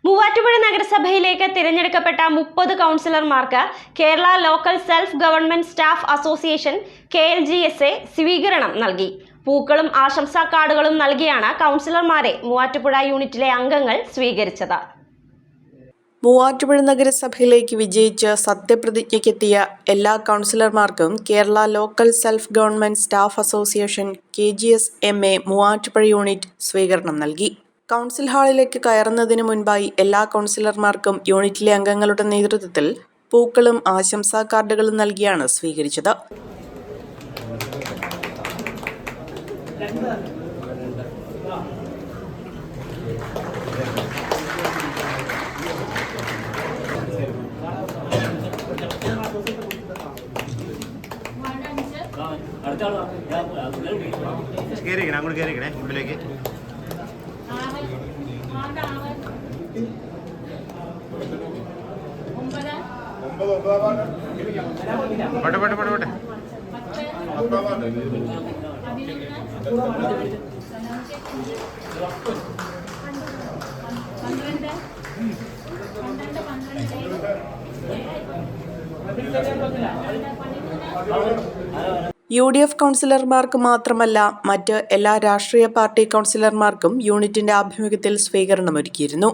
മൂവാറ്റുപുഴ നഗരസഭയിലേക്ക് തിരഞ്ഞെടുക്കപ്പെട്ട 30 കൗൺസിലർമാർക്ക് Kerala local self government staff association KLGSA സ്വീകരണം നൽകി. പൂക്കളും ആശംസാ കാർഡുകളും നൽകിയാണ് കൗൺസിലർമാരെ മൂവാറ്റുപുഴ യൂണിറ്റിലെ അംഗങ്ങൾ സ്വീകരിച്ചത്. മൂവാറ്റുപുഴ നഗരസഭയിലേക്ക് വിജയിച്ച് സത്യപ്രതിജ്ഞയ്ക്കെത്തിയ എല്ലാ കൗൺസിലർമാർക്കും Kerala local self government staff association KGSMA Muvattupuzha unit സ്വീകരണം നൽകി. കൗൺസിൽ ഹാളിലേക്ക് കയറുന്നതിന് മുൻപായി എല്ലാ കൗൺസിലർമാർക്കും യൂണിറ്റിലെ അംഗങ്ങളുടെ നേതൃത്വത്തിൽ പൂക്കളും ആശംസാ കാർഡുകളും നൽകിയാണ് സ്വീകരിച്ചത്. ഉള്ളിലേക്ക് UDF കൗൺസിലർമാർക്ക് മാത്രമല്ല മറ്റ് എല്ലാ രാഷ്ട്രീയ പാർട്ടി കൗൺസിലർമാർക്കും യൂണിറ്റിന്റെ ആഭിമുഖ്യത്തിൽ സ്വീകരണമൊരുക്കിയിരുന്നു.